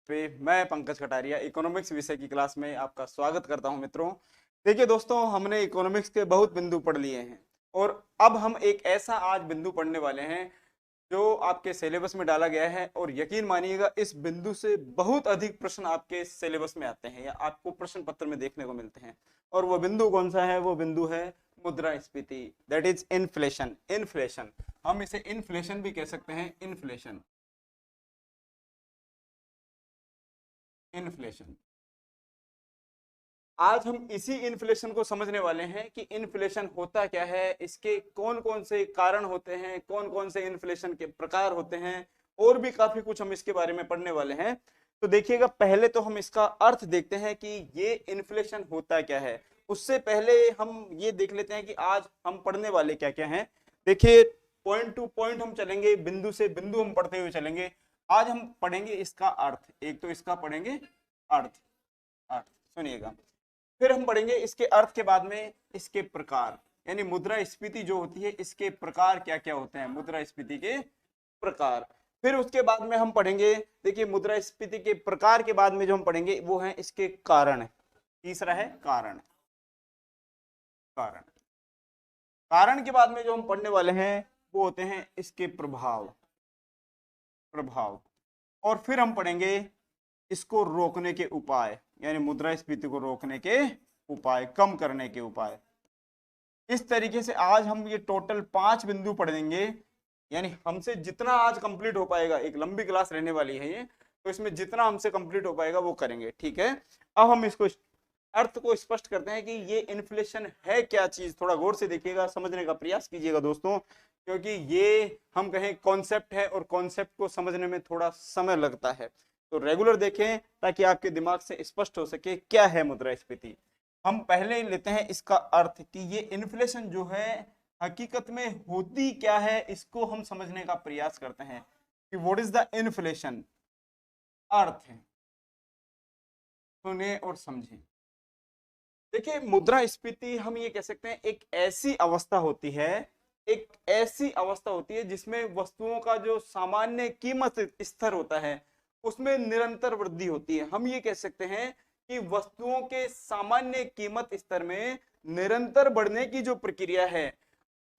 पे मैं पंकज कटारिया इकोनॉमिक्स विषय की क्लास में आपका स्वागत करता हूं मित्रों। देखिए दोस्तों, हमने इकोनॉमिक्स के बहुत बिंदु पढ़ लिए हैं और अब हम एक ऐसा आज बिंदु पढ़ने वाले हैं जो आपके सिलेबस में डाला गया है और यकीन मानिएगा इस बिंदु से बहुत अधिक प्रश्न आपके सिलेबस में आते हैं या आपको प्रश्न पत्र में देखने को मिलते हैं। और वो बिंदु कौन सा है? वो बिंदु है मुद्रास्फीति, दैट इज इन्फ्लेशन। इन्फ्लेशन, हम इसे इन्फ्लेशन भी कह सकते हैं। Inflation, inflation. आज हम इसी इन्फ्लेशन को समझने वाले हैं कि इन्फ्लेशन होता क्या है, इसके कौन कौन से कारण होते हैं, कौन कौन से इन्फ्लेशन के प्रकार होते हैं, और भी काफी कुछ हम इसके बारे में पढ़ने वाले हैं। तो देखिएगा, पहले तो हम इसका अर्थ देखते हैं कि ये इन्फ्लेशन होता क्या है। उससे पहले हम ये देख लेते हैं कि आज हम पढ़ने वाले क्या क्या हैं। देखिए, पॉइंट टू पॉइंट हम चलेंगे, बिंदु से बिंदु हम पढ़ते हुए चलेंगे। आज हम पढ़ेंगे इसका अर्थ, एक तो इसका पढ़ेंगे अर्थ। अर्थ सुनिएगा, फिर हम पढ़ेंगे इसके अर्थ के बाद में इसके प्रकार, यानी मुद्रास्फीति जो होती है इसके प्रकार क्या क्या होते हैं, मुद्रास्फीति के प्रकार। फिर उसके बाद में हम पढ़ेंगे, देखिए मुद्रास्फीति के प्रकार के बाद में जो हम पढ़ेंगे वो है इसके कारण। तीसरा है कारण। कारण कारण के बाद में जो हम पढ़ने वाले हैं वो होते हैं इसके प्रभाव। प्रभाव, और फिर हम पढ़ेंगे इसको रोकने के उपाय, यानी मुद्रास्फीति को रोकने के उपाय, कम करने के उपाय। इस तरीके से आज हम ये टोटल 5 बिंदु पढ़ देंगे। यानी हमसे जितना आज कंप्लीट हो पाएगा, एक लंबी क्लास रहने वाली है ये, तो इसमें जितना हमसे कंप्लीट हो पाएगा वो करेंगे, ठीक है। अब हम इसको अर्थ को स्पष्ट करते हैं कि ये इन्फ्लेशन है क्या चीज। थोड़ा गौर से देखिएगा, समझने का प्रयास कीजिएगा दोस्तों, क्योंकि ये हम कहें कॉन्सेप्ट है और कॉन्सेप्ट को समझने में थोड़ा समय लगता है। तो रेगुलर देखें ताकि आपके दिमाग से स्पष्ट हो सके क्या है मुद्रास्फीति। हम पहले लेते हैं इसका अर्थ कि ये इन्फ्लेशन जो है हकीकत में होती क्या है, इसको हम समझने का प्रयास करते हैं कि व्हाट इज द इन्फ्लेशन। अर्थ है, सुने और समझें। देखिए, मुद्रास्फीति हम ये कह सकते हैं एक ऐसी अवस्था होती है, एक ऐसी अवस्था होती है जिसमें वस्तुओं का जो सामान्य कीमत स्तर होता है उसमें निरंतर वृद्धि होती है। हम ये कह सकते हैं कि वस्तुओं के सामान्य कीमत स्तर में निरंतर बढ़ने की जो प्रक्रिया है,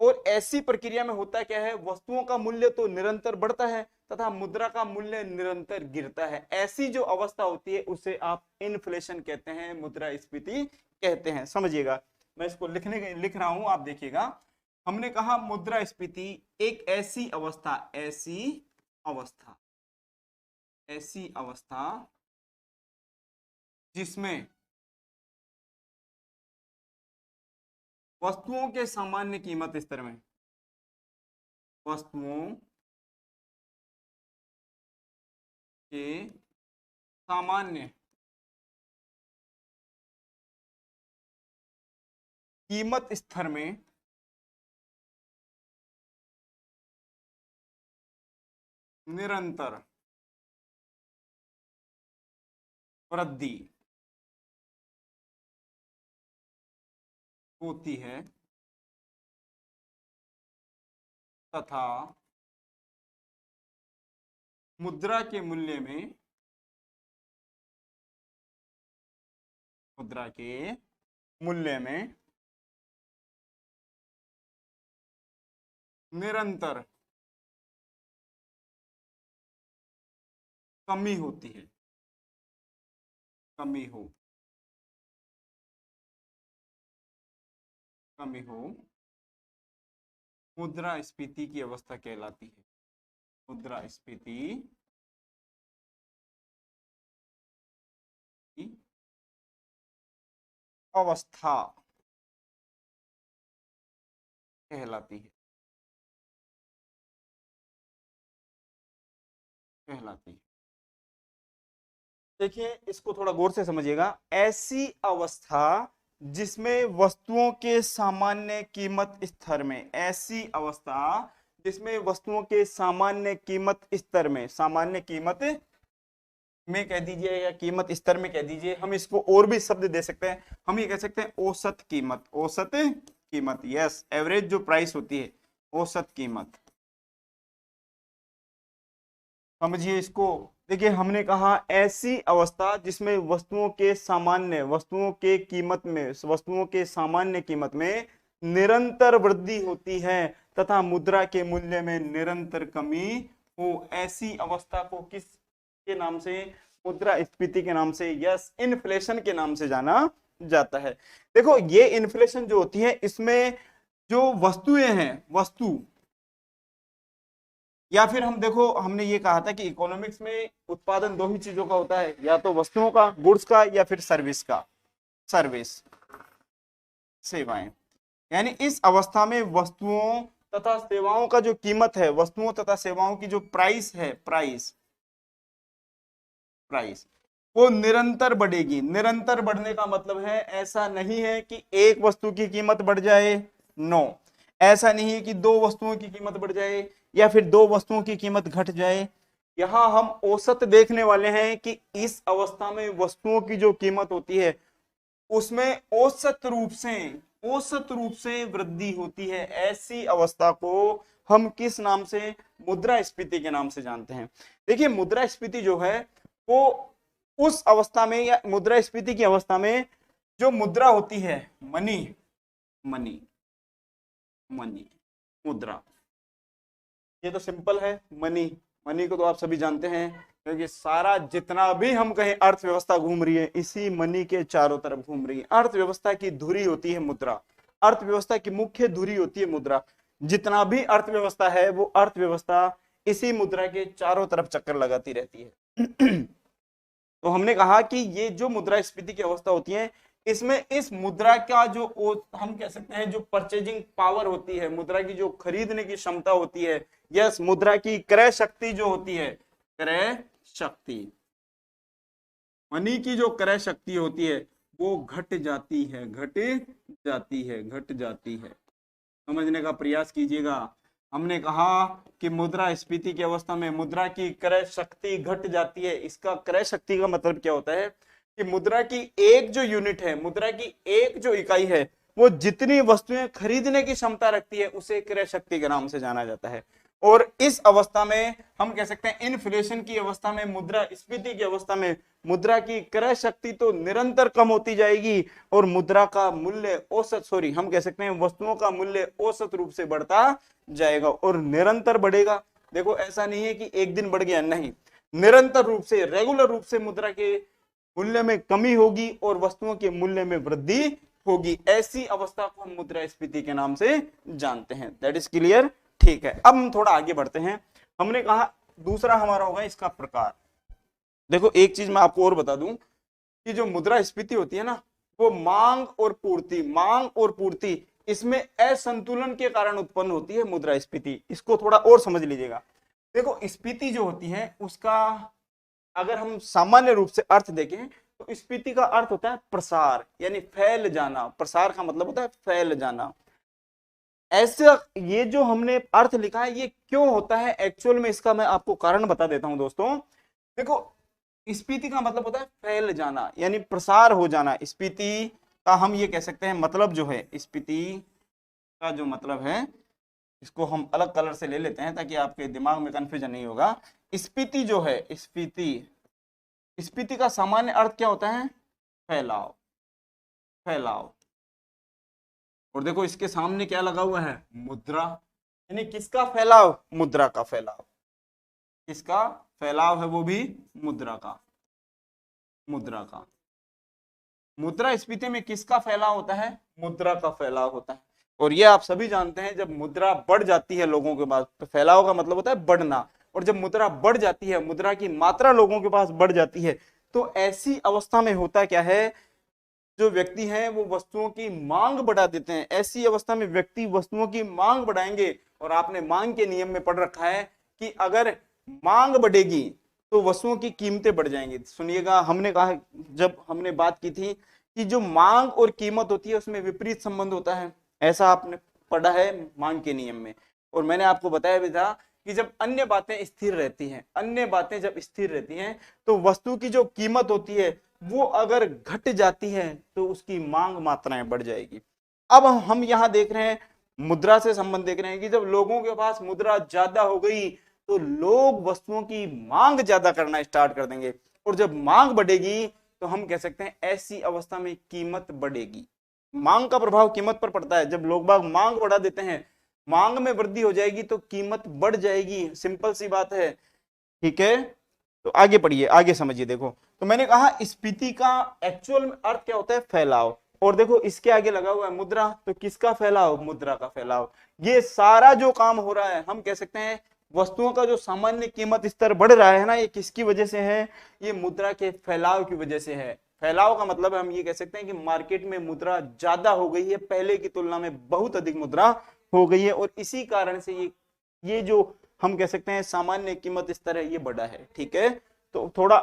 और ऐसी प्रक्रिया में होता क्या है, वस्तुओं का मूल्य तो निरंतर बढ़ता है तथा मुद्रा का मूल्य निरंतर गिरता है। ऐसी जो अवस्था होती है उसे आप इन्फ्लेशन कहते हैं, मुद्रास्फीति कहते हैं। समझिएगा, मैं इसको लिख रहा हूं, आप देखिएगा। हमने कहा मुद्रास्फीति एक ऐसी अवस्था, ऐसी अवस्था, ऐसी अवस्था जिसमें वस्तुओं के सामान्य कीमत स्तर में, वस्तुओं के सामान्य कीमत स्तर में निरंतर वृद्धि होती है तथा मुद्रा के मूल्य में, मुद्रा के मूल्य में निरंतर कमी होती है। कमी हो, कमी हो मुद्रास्फीति की अवस्था कहलाती है। मुद्रास्फीति की अवस्था कहलाती है, कहलाती है। देखिए, इसको थोड़ा गौर से समझिएगा। ऐसी अवस्था जिसमें वस्तुओं के सामान्य कीमत स्तर में, ऐसी अवस्था जिसमें वस्तुओं के सामान्य कीमत स्तर में, सामान्य कीमत में कह दीजिए या कीमत स्तर में कह दीजिए, हम इसको और भी शब्द दे सकते हैं। हम ये कह सकते हैं औसत कीमत, औसत कीमत, यस, एवरेज जो प्राइस होती है, औसत कीमत। समझिए इसको, देखिए हमने कहा ऐसी अवस्था जिसमें वस्तुओं के सामान्य वस्तुओं के कीमत में वस्तुओं के सामान्य कीमत में निरंतर वृद्धि होती है तथा मुद्रा के मूल्य में निरंतर कमी हो, ऐसी अवस्था को किस के नाम से, मुद्रास्फीति के नाम से, यस इन्फ्लेशन के नाम से जाना जाता है। देखो ये इन्फ्लेशन जो होती है इसमें जो वस्तुएं हैं, वस्तु या फिर हम देखो हमने ये कहा था कि इकोनॉमिक्स में उत्पादन दो ही चीजों का होता है, या तो वस्तुओं का, गुड्स का, या फिर सर्विस का, सर्विस सेवाएं। यानी इस अवस्था में वस्तुओं तथा सेवाओं का जो कीमत है, वस्तुओं तथा सेवाओं की जो प्राइस है, प्राइस वो निरंतर बढ़ेगी। निरंतर बढ़ने का मतलब है ऐसा नहीं है कि एक वस्तु की कीमत बढ़ जाए, नो, ऐसा नहीं है कि दो वस्तुओं की कीमत बढ़ जाए या फिर दो वस्तुओं की कीमत घट जाए। यहां हम औसत देखने वाले हैं कि इस अवस्था में वस्तुओं की जो कीमत होती है उसमें औसत रूप से वृद्धि होती है। ऐसी अवस्था को हम किस नाम से, मुद्रास्फीति के नाम से जानते हैं। देखिए मुद्रास्फीति जो है वो उस अवस्था में, या मुद्रास्फीति की अवस्था में जो मुद्रा होती है, मनी मनी मनी मुद्रा, ये तो सिंपल है। मनी मनी को तो आप सभी जानते हैं क्योंकि सारा जितना भी हम कहें अर्थव्यवस्था घूम रही है इसी मनी के चारों तरफ घूम रही है। अर्थव्यवस्था की धुरी होती है मुद्रा, अर्थव्यवस्था की मुख्य धुरी होती है मुद्रा। जितना भी अर्थव्यवस्था है वो अर्थव्यवस्था इसी मुद्रा के चारों तरफ चक्कर लगाती रहती है। तो हमने कहा कि ये जो मुद्रास्फीति की अवस्था होती है इसमें इस मुद्रा का जो हम कह सकते हैं जो परचेजिंग पावर होती है, मुद्रा की जो खरीदने की क्षमता होती है, यस मुद्रा की क्रय शक्ति जो होती है, क्रय शक्ति, मनी की जो क्रय शक्ति होती है वो घट जाती है, घट जाती है। समझने का प्रयास कीजिएगा। हमने कहा कि मुद्रास्फीति की अवस्था में मुद्रा की क्रय शक्ति घट जाती है। इसका क्रय शक्ति का मतलब क्या होता है कि मुद्रा की एक जो यूनिट है, मुद्रा की एक जो इकाई है वो जितनी वस्तुएं खरीदने की क्षमता रखती है उसे क्रय शक्ति के नाम से जाना जाता है। और इस अवस्था में हम कह सकते हैं इन्फ्लेशन की अवस्था में, मुद्रास्फीति की अवस्था में मुद्रा की क्रय शक्ति तो निरंतर कम होती जाएगी और मुद्रा का मूल्य हम कह सकते हैं वस्तुओं का मूल्य औसत रूप से बढ़ता जाएगा और निरंतर बढ़ेगा। देखो ऐसा नहीं है कि एक दिन बढ़ गया, नहीं, निरंतर रूप से, रेगुलर रूप से मुद्रा के मूल्य में कमी होगी और वस्तुओं के मूल्य में वृद्धि होगी। ऐसी अवस्था को हम मुद्रास्फीति के नाम से जानते हैं। दैट इज क्लियर, ठीक है। अब हम थोड़ा आगे बढ़ते हैं। हमने कहा दूसरा हमारा होगा इसका प्रकार। देखो एक चीज मैं आपको और बता दूं कि जो मुद्रास्फीति होती है ना वो मांग और पूर्ति इसमें असंतुलन के कारण उत्पन्न होती है मुद्रास्फीति। इसको थोड़ा और समझ लीजिएगा। देखो स्फीति जो होती है उसका अगर हम सामान्य रूप से अर्थ देखें तो स्फीति का अर्थ होता है प्रसार, यानी फैल जाना। प्रसार का मतलब होता है फैल जाना। ऐसे ये जो हमने अर्थ लिखा है ये क्यों होता है एक्चुअल में, इसका मैं आपको कारण बता देता हूं दोस्तों। देखो स्फीति का मतलब होता है फैल जाना, यानी प्रसार हो जाना। स्फीति का हम ये कह सकते हैं मतलब जो है, स्फीति का जो मतलब है इसको हम अलग कलर से ले लेते हैं ताकि आपके दिमाग में कंफ्यूजन नहीं होगा। स्फीति जो है, स्फीति का सामान्य अर्थ क्या होता है, फैलाव। और देखो इसके सामने क्या लगा हुआ है, मुद्रा, यानी किसका फैलाव, मुद्रा का फैलाव। किसका फैलाव है, वो भी मुद्रा का। मुद्रास्फीति में किसका फैलाव होता है, मुद्रा का फैलाव होता है। और ये आप सभी जानते हैं जब मुद्रा बढ़ जाती है लोगों के पास तो फैलाव का मतलब होता है बढ़ना, और जब मुद्रा बढ़ जाती है, मुद्रा की मात्रा लोगों के पास बढ़ जाती है तो ऐसी अवस्था में होता क्या है, जो व्यक्ति हैं वो वस्तुओं की मांग बढ़ा देते हैं। ऐसी अवस्था में व्यक्ति वस्तुओं की मांग बढ़ाएंगे। और आपने मांग के नियम में पढ़ रखा है कि अगर मांग बढ़ेगी तो वस्तुओं की कीमतें बढ़ जाएंगी। सुनिएगा, हमने कहा जब हमने बात की थी कि जो मांग और कीमत होती है उसमें विपरीत संबंध होता है, ऐसा आपने पढ़ा है मांग के नियम में। और मैंने आपको बताया भी था कि जब अन्य बातें स्थिर रहती हैं, अन्य बातें जब स्थिर रहती हैं तो वस्तु की जो कीमत होती है वो अगर घट जाती है तो उसकी मांग मात्राएं बढ़ जाएगी। अब हम यहां देख रहे हैं मुद्रा से संबंध देख रहे हैं कि जब लोगों के पास मुद्रा ज्यादा हो गई तो लोग वस्तुओं की मांग ज्यादा करना स्टार्ट कर देंगे, और जब मांग बढ़ेगी तो हम कह सकते हैं ऐसी अवस्था में कीमत बढ़ेगी। मांग का प्रभाव कीमत पर पड़ता है। जब लोग बाग मांग बढ़ा देते हैं, मांग में वृद्धि हो जाएगी तो कीमत बढ़ जाएगी, सिंपल सी बात है। ठीक है, तो आगे पढ़िए, आगे समझिए। देखो, तो मैंने कहा स्फीति का एक्चुअल अर्थ क्या होता है, फैलाव। और देखो इसके आगे लगा हुआ है मुद्रा, तो किसका फैलाव, मुद्रा का फैलाव। ये सारा जो काम हो रहा है, हम कह सकते हैं वस्तुओं का जो सामान्य कीमत स्तर बढ़ रहा है ना, ये किसकी वजह से है, ये मुद्रा के फैलाव की वजह से है। फैलाव का मतलब हम ये कह सकते हैं कि मार्केट में मुद्रा ज्यादा हो गई है, पहले की तुलना में बहुत अधिक मुद्रा हो गई है, और इसी कारण से ये जो हम कह सकते हैं सामान्य कीमत स्तर है, ये बढ़ा है। ठीक है, तो थोड़ा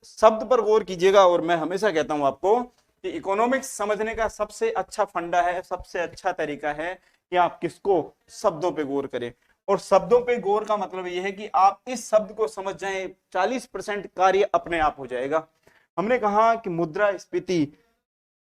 शब्द पर गौर कीजिएगा, और मैं हमेशा कहता हूं आपको कि इकोनॉमिक्स समझने का सबसे अच्छा फंडा है, सबसे अच्छा तरीका है कि आप किसको, शब्दों पे गौर करें। और शब्दों पे गौर का मतलब यह है कि आप इस शब्द को समझ जाएं, 40% कार्य अपने आप हो जाएगा। हमने कहा कि मुद्रा स्फीति,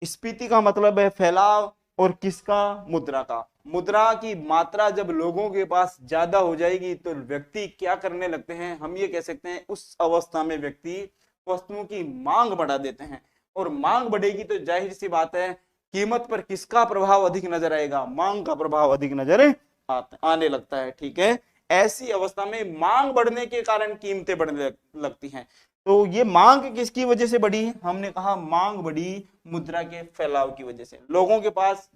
स्फीति का मतलब है फैलाव, और किसका, मुद्रा का। मुद्रा की मात्रा जब लोगों के पास ज्यादा हो जाएगी तो व्यक्ति क्या करने लगते हैं, हम ये कह सकते हैं उस अवस्था में व्यक्ति वस्तुओं की मांग बढ़ा देते हैं, और मांग बढ़ेगी तो जाहिर सी बात है कीमत पर किसका प्रभाव अधिक नजर आएगा, मांग का प्रभाव अधिक नजर आने लगता है। ठीक है, ऐसी अवस्था में मांग बढ़ने के कारण कीमतें बढ़ने लगती हैं। तो ये मांग किसकी वजह से बढ़ी, हमने कहा मांग बढ़ी मुद्रा के फैलाव की वजह से। लोगों के पास,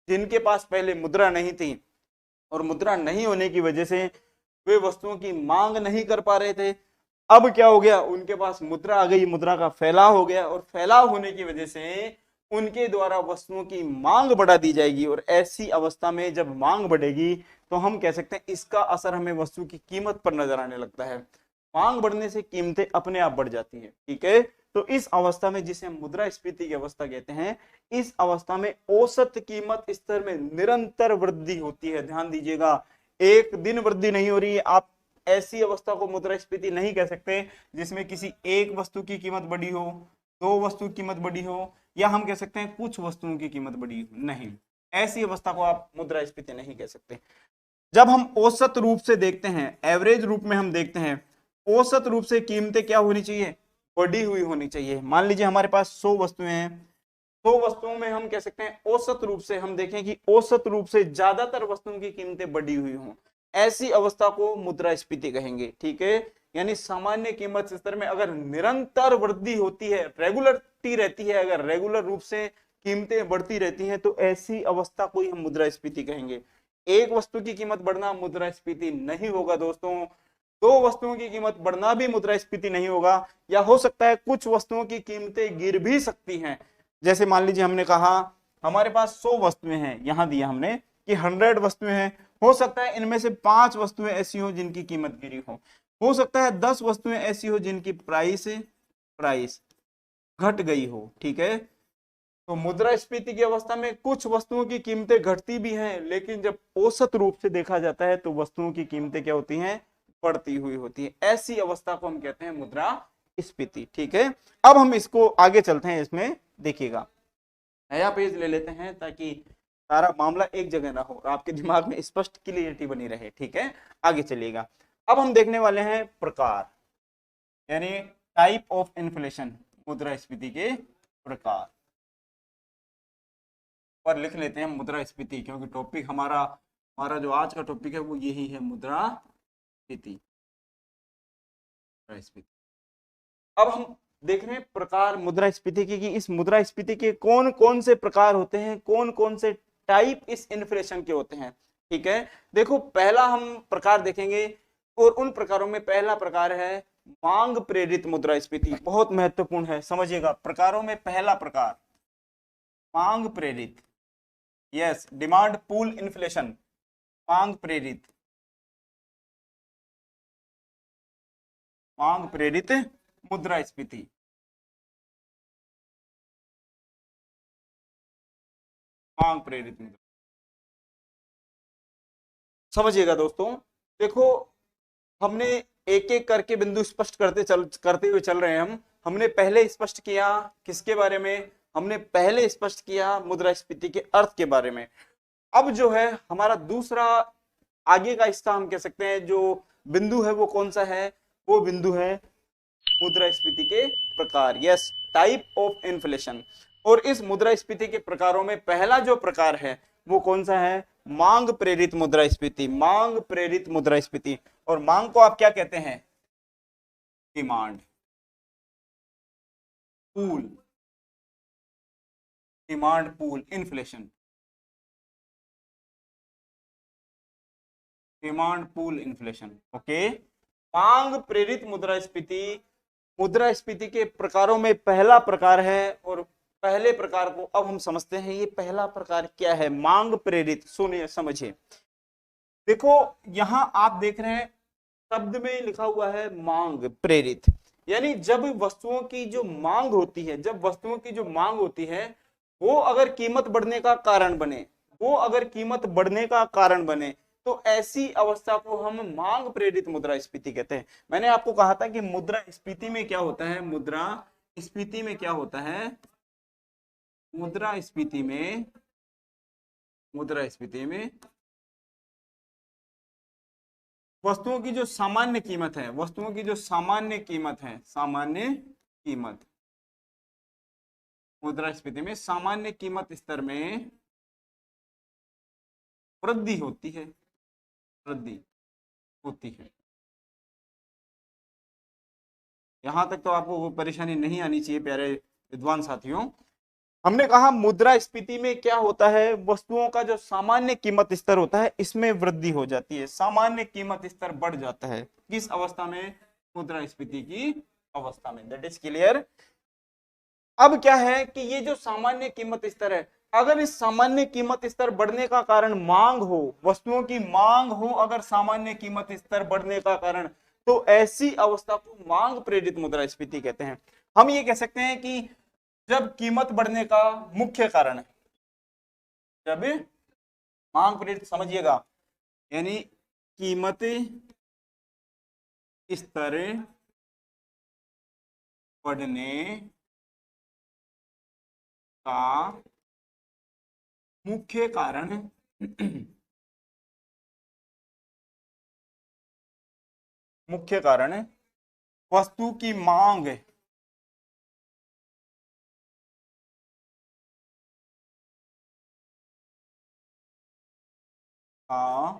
जिनके पास पहले मुद्रा नहीं थी, और मुद्रा नहीं होने की वजह से वे वस्तुओं की मांग नहीं कर पा रहे थे, अब क्या हो गया, उनके पास मुद्रा आ गई, मुद्रा का फैलाव हो गया, और फैलाव होने की वजह से उनके द्वारा वस्तुओं की मांग बढ़ा दी जाएगी। और ऐसी अवस्था में जब मांग बढ़ेगी तो हम कह सकते हैं इसका असर हमें वस्तु की कीमत पर नजर आने लगता है। मांग बढ़ने से कीमतें अपने आप बढ़ जाती है। ठीक है, तो इस अवस्था में, जिसे हम मुद्रास्फीति की अवस्था कहते हैं, इस अवस्था में औसत कीमत स्तर में निरंतर वृद्धि होती है। ध्यान दीजिएगा, एक दिन वृद्धि नहीं हो रही है। आप ऐसी अवस्था को मुद्रास्फीति नहीं कह सकते जिसमें किसी एक वस्तु की कीमत बढ़ी हो, दो वस्तु की कीमत बढ़ी हो, या हम कह सकते हैं कुछ वस्तुओं की कीमत बढ़ी हो। नहीं, ऐसी अवस्था को आप मुद्रास्फीति नहीं कह सकते। जब हम औसत रूप से देखते हैं, एवरेज रूप में हम देखते हैं, औसत रूप से कीमतें क्या होनी चाहिए, बढ़ी हुई होनी चाहिए। मान लीजिए हमारे पास 100 वस्तुएं हैं, 100 वस्तुओं में हम कह सकते हैं औसत रूप से हम देखें कि औसत रूप से ज्यादातर वस्तुओं की कीमतें बढ़ी हुई हों, ऐसी अवस्था को मुद्रास्फीति कहेंगे। ठीक है, यानी सामान्य कीमत स्तर में अगर निरंतर वृद्धि होती है, रेगुलरिटी रहती है, अगर रेगुलर रूप से कीमतें बढ़ती रहती हैं, तो ऐसी अवस्था को ही हम मुद्रास्फीति कहेंगे। एक वस्तु की कीमत बढ़ना मुद्रास्फीति नहीं होगा दोस्तों, दो वस्तुओं की कीमत बढ़ना भी मुद्रास्फीति नहीं होगा, या हो सकता है कुछ वस्तुओं की कीमतें गिर भी सकती हैं। जैसे मान लीजिए हमने कहा हमारे पास 100 वस्तुएं हैं, यहां दिया हमने कि 100 वस्तुएं हैं, हो सकता है इनमें से 5 वस्तुएं ऐसी हो जिनकी कीमत गिरी हो सकता है 10 वस्तुएं ऐसी हो जिनकी प्राइस घट गई हो। ठीक है, तो मुद्रास्फीति की अवस्था में कुछ वस्तुओं की कीमतें घटती भी हैं, लेकिन जब औसत रूप से देखा जाता है तो वस्तुओं की कीमतें क्या होती हैं, बढ़ती हुई होती है। ऐसी अवस्था को हम कहते हैं मुद्रास्फीति। ठीक है, अब हम इसको आगे चलते हैं, इसमें देखिएगा नया पेज ले लेते हैं ताकि सारा मामला एक जगह ना हो और आपके दिमाग में स्पष्ट क्लियरिटी बनी रहे। ठीक है, आगे चलिएगा। अब हम देखने वाले हैं प्रकार, यानी टाइप ऑफ इन्फ्लेशन, मुद्रास्फीति के प्रकार पर लिख लेते हैं मुद्रास्फीति, क्योंकि टॉपिक हमारा जो आज का टॉपिक है वो यही है, मुद्रास्फीति। अब हम देख रहे हैं प्रकार मुद्रास्फीति के, कि इस मुद्रास्फीति के कौन कौन से प्रकार होते हैं, कौन कौन से टाइप इस इन्फ्लेशन के होते हैं। ठीक है, देखो पहला हम प्रकार देखेंगे, और उन प्रकारों में पहला प्रकार है मांग प्रेरित मुद्रास्फीति। बहुत महत्वपूर्ण है, समझिएगा। प्रकारों में पहला प्रकार मांग प्रेरित, यस, डिमांड पूल इन्फ्लेशन, मांग प्रेरित मुद्रास्फीति। मांग प्रेरित मुद्रा, समझिएगा दोस्तों। देखो हमने एक एक करके बिंदु स्पष्ट करते हुए चल रहे हैं। हमने पहले स्पष्ट किया किसके बारे में, हमने पहले स्पष्ट किया मुद्रास्फीति के अर्थ के बारे में। अब जो है हमारा दूसरा आगे का हिस्सा, हम कह सकते हैं जो बिंदु है वो कौन सा है, वो बिंदु है मुद्रास्फीति के प्रकार, यस, टाइप ऑफ इन्फ्लेशन। और इस मुद्रास्फीति के प्रकारों में पहला जो प्रकार है वो कौन सा है, मांग प्रेरित मुद्रास्फीति, मांग प्रेरित मुद्रास्फीति। और मांग को आप क्या कहते हैं, demand pool, demand pool inflation, demand pool inflation, okay. मांग प्रेरित मुद्रास्फीति मुद्रास्फीति के प्रकारों में पहला प्रकार है। और पहले प्रकार को अब हम समझते हैं, ये पहला प्रकार क्या है, मांग प्रेरित। सुनिए समझिए, देखो यहां आप देख रहे हैं शब्द में लिखा हुआ है मांग प्रेरित, यानी जब वस्तुओं की जो मांग होती है, जब वस्तुओं की जो मांग होती है वो अगर कीमत बढ़ने का कारण बने, वो अगर कीमत बढ़ने का कारण बने, तो ऐसी अवस्था को हम मांग प्रेरित मुद्रास्फीति कहते हैं। मैंने आपको कहा था कि मुद्रास्फीति में क्या होता है, मुद्रास्फीति में क्या होता है, मुद्रास्फीति में वस्तुओं की जो सामान्य कीमत है, वस्तुओं की जो सामान्य कीमत है, सामान्य कीमत, मुद्रास्फीति में सामान्य कीमत स्तर में वृद्धि होती है, वृद्धि होती है। यहां तक तो आपको वो परेशानी नहीं आनी चाहिए प्यारे विद्वान साथियों। हमने कहा मुद्रास्फीति में क्या होता है, वस्तुओं का जो सामान्य कीमत स्तर होता है इसमें वृद्धि हो जाती है, सामान्य कीमत स्तर बढ़ जाता है। किस अवस्था में, मुद्रास्फीति की अवस्था में, दैट इज क्लियर। अब क्या है कि ये जो सामान्य कीमत स्तर है, अगर इस सामान्य कीमत स्तर बढ़ने का कारण मांग हो, वस्तुओं की मांग हो, अगर सामान्य कीमत स्तर बढ़ने का कारण, तो ऐसी अवस्था को मांग प्रेरित मुद्रास्फीति कहते हैं। हम ये कह सकते हैं कि जब कीमत बढ़ने का मुख्य कारण है, जब मांग प्रेरित, समझिएगा, यानी कीमत स्तर बढ़ने का मुख्य कारण मुख्य कारण वस्तु की मांग का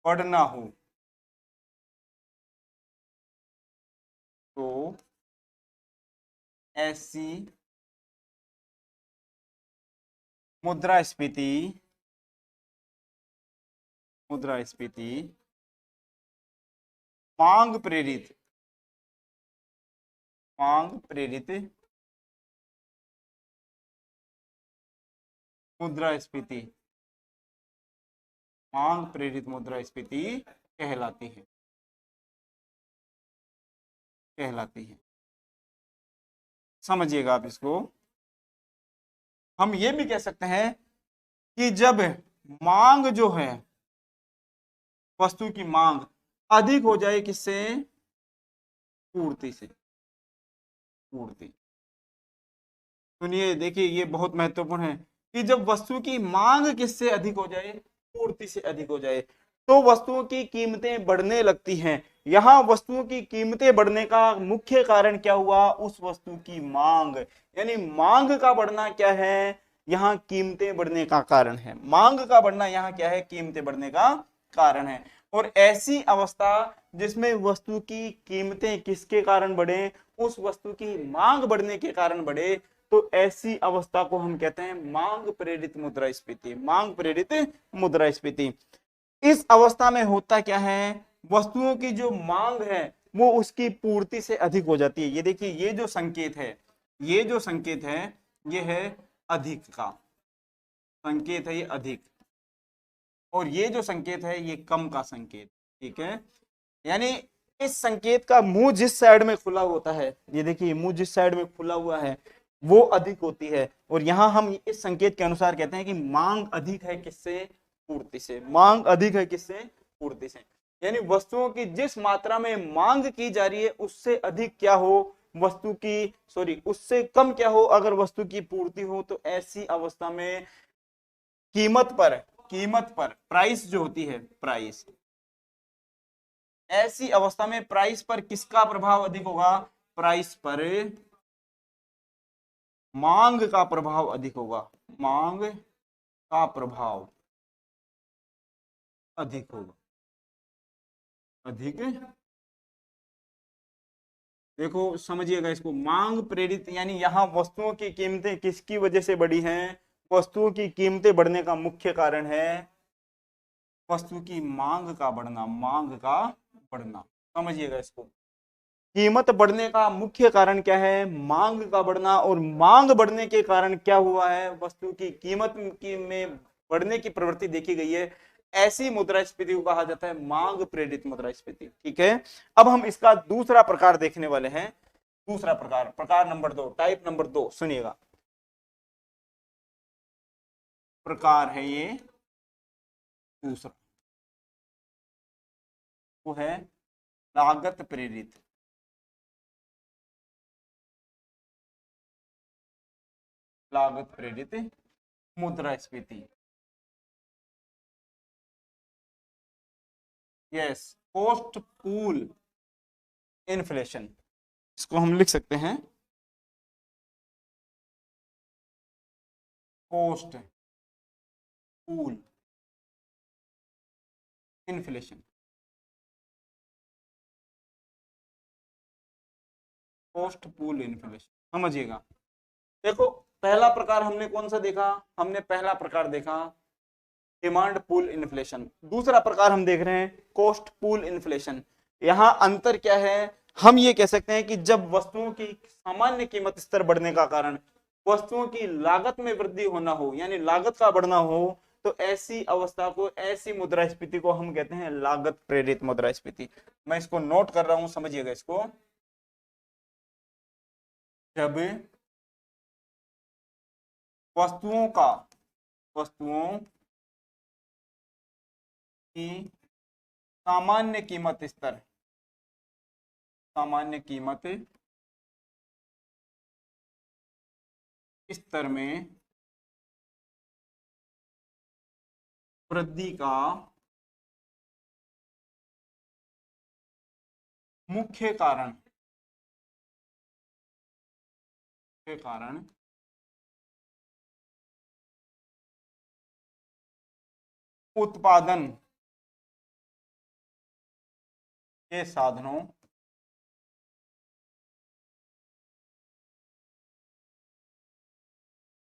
बढ़ना हो, तो ऐसी मुद्रास्फीति मांग प्रेरित मुद्रास्फीति, मांग प्रेरित मुद्रास्फीति कहलाती है। समझिएगा आप इसको। हम ये भी कह सकते हैं कि जब मांग जो है, वस्तु की मांग अधिक हो जाए, किससे, पूर्ति से, पूर्ति। सुनिए, देखिए ये बहुत महत्वपूर्ण है कि जब वस्तु की मांग किससे अधिक हो जाए, पूर्ति से अधिक हो जाए, तो वस्तुओं की कीमतें बढ़ने लगती हैं। यहाँ वस्तुओं की कीमतें बढ़ने का मुख्य कारण क्या हुआ, उस वस्तु की मांग, यानी मांग का बढ़ना क्या है, यहाँ कीमतें बढ़ने का कारण है। मांग का बढ़ना यहाँ क्या है, कीमतें बढ़ने का कारण है। और ऐसी अवस्था जिसमें वस्तु की कीमतें किसके कारण बढ़े, उस वस्तु की मांग बढ़ने के कारण बढ़े, तो ऐसी अवस्था को हम कहते हैं मांग प्रेरित मुद्रास्फीति, मांग प्रेरित मुद्रास्फीति। इस अवस्था में होता क्या है, वस्तुओं की जो मांग है वो उसकी पूर्ति से अधिक हो जाती है। ये देखिए, ये जो संकेत है, ये जो संकेत है, ये है अधिक का संकेत है, ये अधिक। और ये जो संकेत है ये कम का संकेत, ठीक है। यानी इस संकेत का मुंह जिस साइड में खुला होता है, ये देखिए मुंह जिस साइड में खुला हुआ है वो अधिक होती है। और यहां हम इस संकेत के अनुसार कहते हैं कि मांग अधिक है, किससे, पूर्ति से। मांग अधिक है, किससे, पूर्ति से। यानी वस्तुओं की जिस मात्रा में मांग की जा रही है उससे अधिक क्या हो, वस्तु की, सॉरी, उससे कम क्या हो अगर वस्तु की पूर्ति हो, तो ऐसी अवस्था में कीमत पर प्राइस जो होती है, प्राइस ऐसी अवस्था में प्राइस पर किसका प्रभाव अधिक होगा? प्राइस पर मांग का प्रभाव अधिक होगा, मांग का प्रभाव अधिक होगा, अधिक। देखो समझिएगा इसको, मांग प्रेरित यानी यहाँ वस्तुओं की कीमतें किसकी वजह से बढ़ी हैं? वस्तुओं की कीमतें बढ़ने का मुख्य कारण है वस्तु की मांग का बढ़ना, मांग का बढ़ना। समझिएगा इसको, कीमत बढ़ने का मुख्य कारण क्या है? मांग का बढ़ना। और मांग बढ़ने के कारण क्या हुआ है? वस्तु की कीमत की में बढ़ने की प्रवृत्ति देखी गई है। ऐसी मुद्रास्फीति को कहा जाता है मांग प्रेरित मुद्रास्फीति। ठीक है, अब हम इसका दूसरा प्रकार देखने वाले हैं। दूसरा प्रकार, प्रकार नंबर 2, टाइप नंबर 2, सुनिएगा। प्रकार है ये दूसरा, वो है लागत प्रेरित, लागत प्रेरित मुद्रास्फीति। यस, पोस्ट पूल इन्फ्लेशन, इसको हम लिख सकते हैं post pool inflation, post pool inflation. समझिएगा, देखो पहला प्रकार हमने कौन सा देखा? हमने पहला प्रकार देखा डिमांड पूल इन्फ्लेशन। दूसरा प्रकार हम देख रहे हैं कॉस्ट पूल इन्फ्लेशन। यहां अंतर क्या है? हम ये कह सकते हैं कि जब वस्तुओं की सामान्य कीमत स्तर बढ़ने का कारण वस्तुओं की लागत में वृद्धि होना हो, यानी लागत का बढ़ना हो, तो ऐसी अवस्था को, ऐसी मुद्रास्फीति को हम कहते हैं लागत प्रेरित मुद्रास्फीति। मैं इसको नोट कर रहा हूं, समझिएगा इसको। जब वस्तुओं की सामान्य कीमत स्तर, सामान्य कीमत स्तर में वृद्धि का मुख्य कारण उत्पादन के साधनों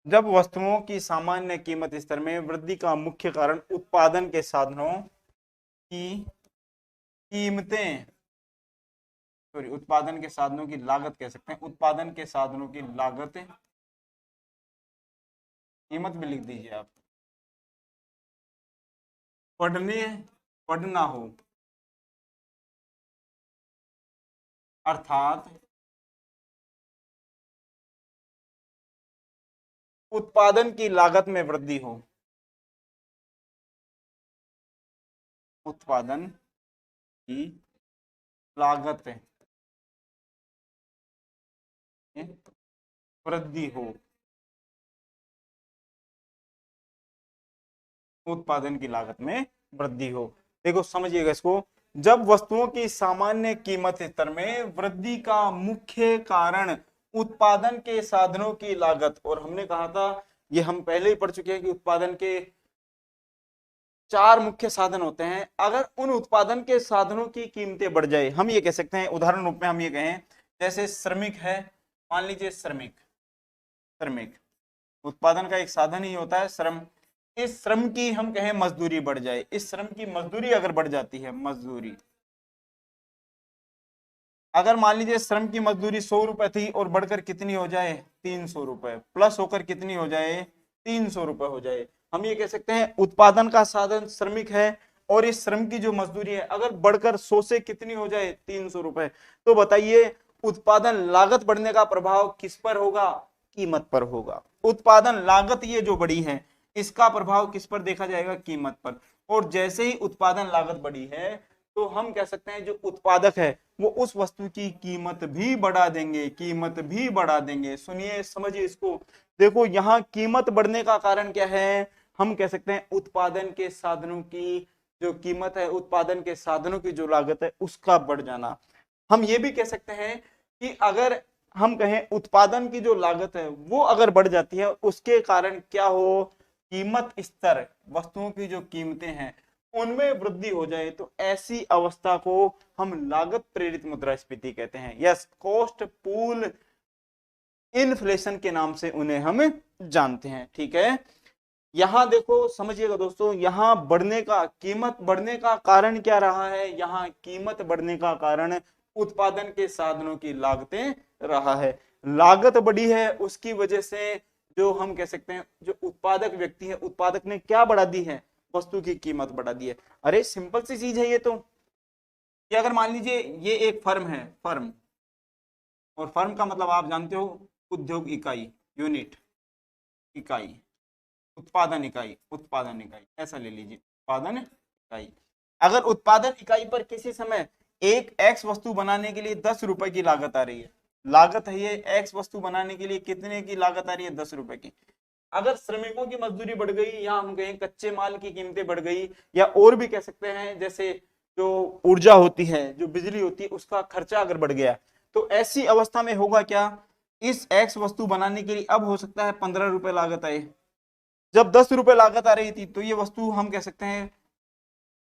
जब वस्तुओं की सामान्य कीमत स्तर में वृद्धि का मुख्य कारण उत्पादन के साधनों की कीमतें, सॉरी, उत्पादन के साधनों की लागत कह सकते हैं, उत्पादन के साधनों की लागत, कीमत भी लिख दीजिए आप, बढ़ना हो, अर्थात उत्पादन की लागत में वृद्धि हो, उत्पादन की लागत में वृद्धि हो, उत्पादन की लागत में वृद्धि हो। देखो समझिएगा इसको, जब वस्तुओं की सामान्य कीमत स्तर में वृद्धि का मुख्य कारण उत्पादन के साधनों की लागत, और हमने कहा था, ये हम पहले ही पढ़ चुके हैं कि उत्पादन के 4 मुख्य साधन होते हैं। अगर उन उत्पादन के साधनों की कीमतें बढ़ जाए, हम ये कह सकते हैं, उदाहरण रूप में हम ये कहें, जैसे श्रमिक है, मान लीजिए श्रमिक, उत्पादन का एक साधन ही होता है श्रम। इस श्रम की हम कहें मजदूरी बढ़ जाए, इस श्रम की मजदूरी अगर बढ़ जाती है, मजदूरी अगर मान लीजिए श्रम की मजदूरी 100 रुपए थी और बढ़कर कितनी हो जाए? 300 रुपए, प्लस होकर कितनी हो जाए? 300 रुपए हो जाए। हम ये कह सकते हैं उत्पादन का साधन श्रमिक है और इस श्रम की जो मजदूरी है अगर बढ़कर 100 से कितनी हो जाए? 300 रुपए। तो बताइए उत्पादन लागत बढ़ने का प्रभाव किस पर होगा? कीमत पर होगा। उत्पादन लागत ये जो बढ़ी है इसका प्रभाव किस पर देखा जाएगा? कीमत पर। और जैसे ही उत्पादन लागत बढ़ी है तो हम कह सकते हैं जो उत्पादक है वो उस वस्तु की कीमत भी बढ़ा देंगे, कीमत भी बढ़ा देंगे। सुनिए, समझिए इसको। देखो यहाँ कीमत बढ़ने का कारण क्या है? हम कह सकते हैं उत्पादन के साधनों की जो कीमत है, उत्पादन के साधनों की जो लागत है उसका बढ़ जाना। हम ये भी कह सकते हैं कि अगर हम कहें उत्पादन की जो लागत है वो अगर बढ़ जाती है, उसके कारण क्या हो, कीमत स्तर, वस्तुओं की जो कीमतें हैं उनमें वृद्धि हो जाए, तो ऐसी अवस्था को हम लागत प्रेरित मुद्रास्फीति कहते हैं। यस, कॉस्ट पूल इन्फ्लेशन के नाम से उन्हें हम जानते हैं। ठीक है, यहां देखो समझिएगा दोस्तों, यहां बढ़ने का, कीमत बढ़ने का कारण क्या रहा है, यहां कीमत बढ़ने का कारण उत्पादन के साधनों की लागतें रहा है। लागत बढ़ी है, उसकी वजह से जो हम कह सकते हैं, जो उत्पादक व्यक्ति है, उत्पादक ने क्या बढ़ा दी है, वस्तु की कीमत बढ़ा दी है। अरे सिंपल सी चीज है ये तो, कि अगर मान लीजिए ये एक फर्म है, फर्म, और फर्म का मतलब आप जानते हो, उद्योग इकाई, यूनिट, इकाई, उत्पादन इकाई, उत्पादन इकाई, ऐसा ले लीजिए, उत्पादन इकाई। अगर उत्पादन इकाई पर किसी समय एक एक्स वस्तु बनाने के लिए 10 रुपए की लागत आ रही है, लागत है ये, एक्स वस्तु बनाने के लिए कितने की लागत आ रही है, 10 रुपए की। अगर श्रमिकों की मजदूरी बढ़ गई, या हम कहें कच्चे माल की कीमतें बढ़ गई, या और भी कह सकते हैं जैसे जो ऊर्जा होती है, जो बिजली होती है, उसका खर्चा अगर बढ़ गया, तो ऐसी अवस्था में होगा क्या, इस एक्स वस्तु बनाने के लिए अब हो सकता है 15 रुपए लागत आए। जब 10 रुपए लागत आ रही थी तो ये वस्तु हम कह सकते हैं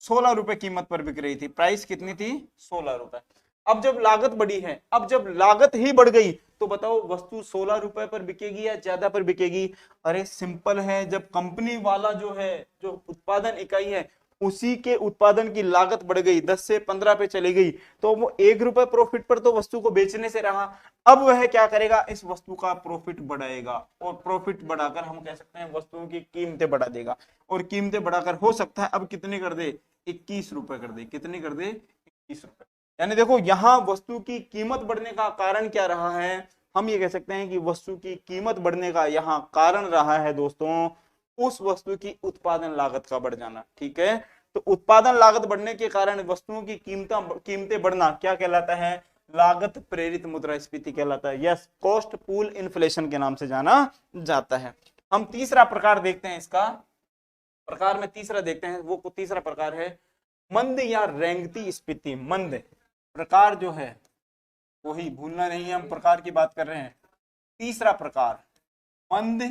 16 रुपए कीमत पर बिक रही थी, प्राइस कितनी थी, 16 रुपए। अब जब लागत बढ़ी है, अब जब लागत ही बढ़ गई, तो बताओ वस्तु 16 रुपए पर बिकेगी या ज्यादा पर बिकेगी। अरे सिंपल है, जब कंपनी वाला जो है, जो उत्पादन इकाई है, उसी के उत्पादन की लागत बढ़ गई, 10 से 15 पे चली गई, तो वो 1 रुपए प्रॉफिट पर तो वस्तु को बेचने से रहा। अब वह क्या करेगा, इस वस्तु का प्रॉफिट बढ़ाएगा, और प्रॉफिट बढ़ाकर हम कह सकते हैं वस्तुओं की कीमतें बढ़ा देगा, और कीमतें बढ़ाकर हो सकता है अब कितने कर दे, 21 रुपए कर दे, कितने कर दे, 21 रुपए। यानी देखो यहां वस्तु की कीमत बढ़ने का कारण क्या रहा है, हम ये कह सकते हैं कि वस्तु की कीमत बढ़ने का यहां कारण रहा है दोस्तों, उस वस्तु की उत्पादन लागत का बढ़ जाना। ठीक है, तो उत्पादन लागत बढ़ने के कारण वस्तुओं की कीमतें बढ़ना क्या कहलाता है, लागत प्रेरित मुद्रास्फीति कहलाता है। यस, कॉस्ट पूल इन्फ्लेशन के नाम से जाना जाता है। हम तीसरा प्रकार देखते हैं, इसका प्रकार में तीसरा देखते हैं, वो तीसरा प्रकार है मंद या रेंगती स्फीति। मंद प्रकार जो है, वही भूलना नहीं है, हम प्रकार की बात कर रहे हैं। तीसरा प्रकार मंद,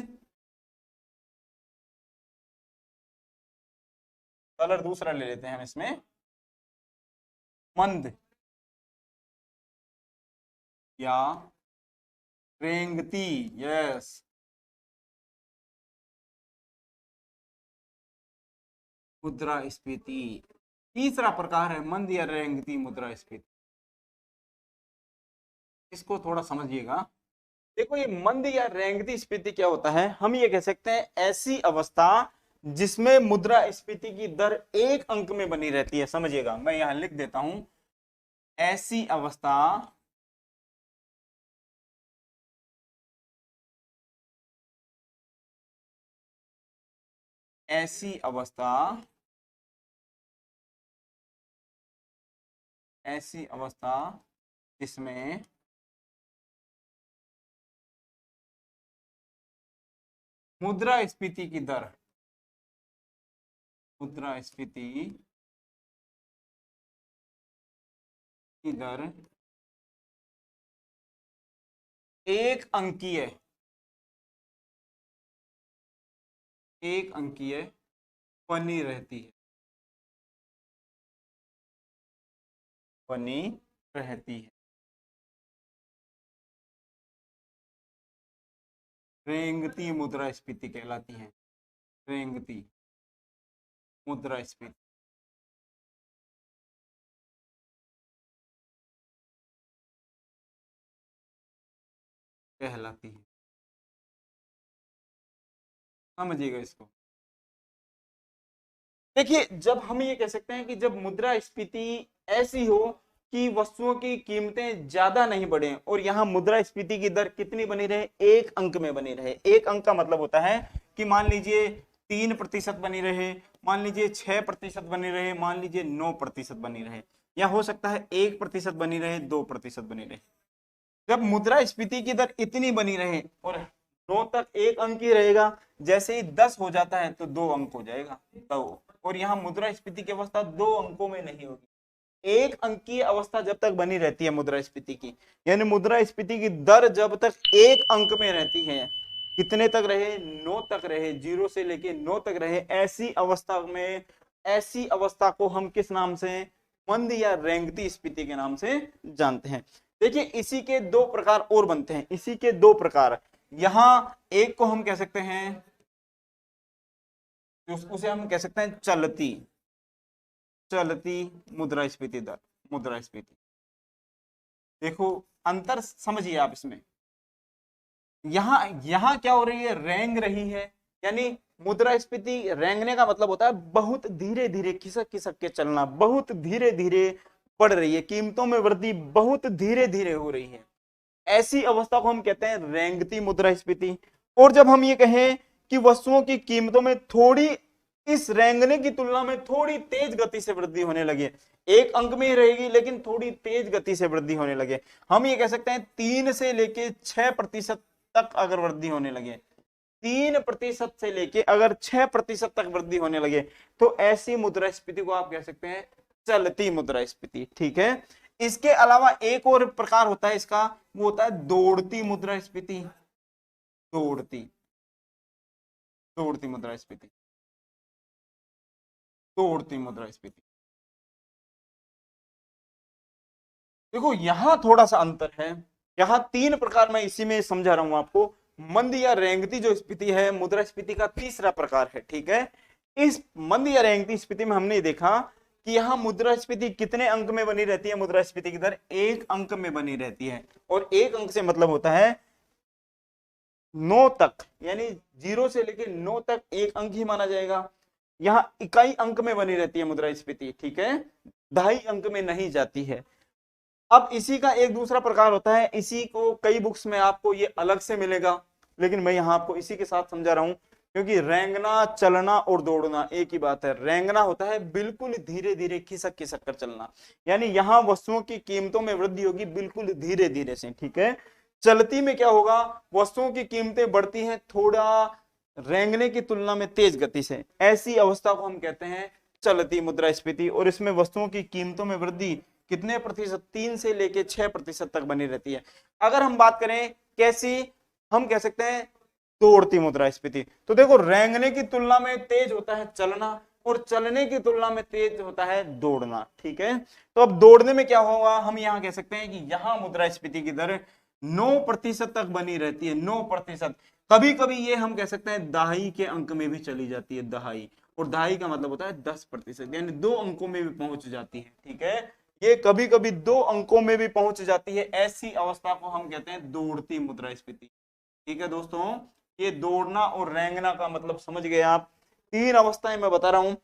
कलर दूसरा ले लेते हैं हम इसमें, मंद या रेंगती, यस, मुद्रास्फीति। तीसरा प्रकार है मंद या रेंगती मुद्रास्फीति। इसको थोड़ा समझिएगा। देखो ये मंद या रेंगती स्फीति क्या होता है, हम ये कह सकते हैं ऐसी अवस्था जिसमें मुद्रास्फीति की दर एक अंक में बनी रहती है। समझिएगा, मैं यहां लिख देता हूं, ऐसी अवस्था ऐसी अवस्था ऐसी अवस्था जिसमें मुद्रास्फीति की दर, मुद्रास्फीति की दर एक अंकीय बनी रहती है, बनी रहती है। रेंगती मुद्रास्फीति कहलाती है, रेंगती मुद्रास्फीति कहलाती है। समझिएगा इसको। देखिए, जब हम ये कह सकते हैं कि जब मुद्रास्फीति ऐसी हो कि वस्तुओं की कीमतें ज्यादा नहीं बढ़े, और यहाँ मुद्रास्फीति की दर कितनी बनी रहे, एक अंक में बनी रहे। एक अंक का मतलब होता है कि मान लीजिए 3% बनी रहे, मान लीजिए 6% बनी रहे, मान लीजिए 9% बनी रहे, या हो सकता है 1% बनी रहे, 2% बनी रहे। जब मुद्रास्फीति की दर इतनी बनी रहे और 9 तक एक अंक ही रहेगा, जैसे ही 10 हो जाता है तो 2 अंक हो जाएगा, तो और यहाँ मुद्रास्फीति की अवस्था 2 अंकों में नहीं होगी। एक अंकीय अवस्था जब तक बनी रहती है मुद्रास्फीति की, यानी मुद्रास्फीति की दर जब तक एक अंक में रहती है, कितने तक रहे, 9 तक रहे, 0 से लेके 9 तक रहे, ऐसी अवस्था में, ऐसी अवस्था को हम किस नाम से, मंद या रेंगती स्फीति के नाम से जानते हैं। देखिए इसी के 2 प्रकार और बनते हैं, इसी के 2 प्रकार। यहां एक को हम कह सकते हैं, उसे हम कह सकते हैं चलती, चलती मुद्रास्फीति दर, मुद्रास्फीति। देखो अंतर समझिए आप इसमें, यहां क्या हो रही है, रेंग रही है, यानी मुद्रास्फीति रेंगने का मतलब होता है बहुत धीरे धीरे खिसक खिसक के चलना, बहुत धीरे धीरे बढ़ रही है, कीमतों में वृद्धि बहुत धीरे धीरे हो रही है, ऐसी अवस्था को हम कहते हैं रेंगती मुद्रास्फीति। और जब हम ये कहें कि वस्तुओं की कीमतों में थोड़ी, इस रेंगने की तुलना में थोड़ी तेज गति से वृद्धि होने लगे, एक अंक में ही रहेगी लेकिन थोड़ी तेज गति से वृद्धि होने लगे, हम ये कह सकते हैं 3 से लेके 6% तक अगर वृद्धि होने लगे, 3% से लेके अगर 6% तक वृद्धि होने लगे, तो ऐसी मुद्रास्फीति को आप कह सकते हैं चलती मुद्रास्फीति। ठीक है, इसके अलावा एक और प्रकार होता है इसका, वो होता है दौड़ती मुद्रास्फीति, दौड़ती, दौड़ती मुद्रास्फीति, दौड़ती मुद्रास्फीति। देखो यहां थोड़ा सा अंतर है, यहां 3 प्रकार मैं इसी में समझा रहा हूं आपको। मंद या रेंगती जो स्थिति है मुद्रास्फीति का तीसरा प्रकार है। ठीक है, इस मंद या रेंगती स्थिति में हमने देखा कि यहाँ मुद्रास्फीति कितने अंक में बनी रहती है, मुद्रास्फीति की दर 1 अंक में बनी रहती है, और 1 अंक से मतलब होता है 9 तक, यानी 0 से लेकर 9 तक 1 अंक ही माना जाएगा। यहाँ इकाई अंक में बनी रहती है मुद्रास्फीति, ठीक है, 2.5 अंक में नहीं जाती है। अब इसी का एक दूसरा प्रकार होता है, इसी को कई बुक्स में आपको ये अलग से मिलेगा, लेकिन मैं यहाँ आपको इसी के साथ समझा रहा हूं, क्योंकि रेंगना, चलना और दौड़ना एक ही बात है। रेंगना होता है बिल्कुल धीरे धीरे खिसक खिसक कर चलना, यानी यहाँ वस्तुओं की कीमतों में वृद्धि होगी बिल्कुल धीरे धीरे से। ठीक है, चलती में क्या होगा, वस्तुओं की कीमतें बढ़ती हैं थोड़ा रेंगने की तुलना में तेज गति से, ऐसी अवस्था को हम कहते हैं चलती मुद्रास्फीति। और इसमें वस्तुओं की कीमतों में वृद्धि कितने प्रतिशत, 3 से लेके 6% तक बनी रहती है। अगर हम बात करें कैसी, हम कह सकते हैं दौड़ती मुद्रास्फीति। तो देखो रेंगने की तुलना में तेज होता है चलना, और चलने की तुलना में तेज होता है दौड़ना। ठीक है, तो अब दौड़ने में क्या होगा, हम यहाँ कह सकते हैं कि यहाँ मुद्रास्फीति की दर 9% तक बनी रहती है, 9%। कभी कभी ये हम कह सकते हैं दहाई के अंक में भी चली जाती है, दहाई, और दहाई का मतलब होता है 10%, यानी 2 अंकों में भी पहुंच जाती है। ठीक है, ये कभी कभी 2 अंकों में भी पहुंच जाती है, ऐसी अवस्था को हम कहते हैं दौड़ती मुद्रास्फीति। ठीक है दोस्तों, ये दौड़ना और रेंगना का मतलब समझ गए आप। 3 अवस्थाएं मैं बता रहा हूं,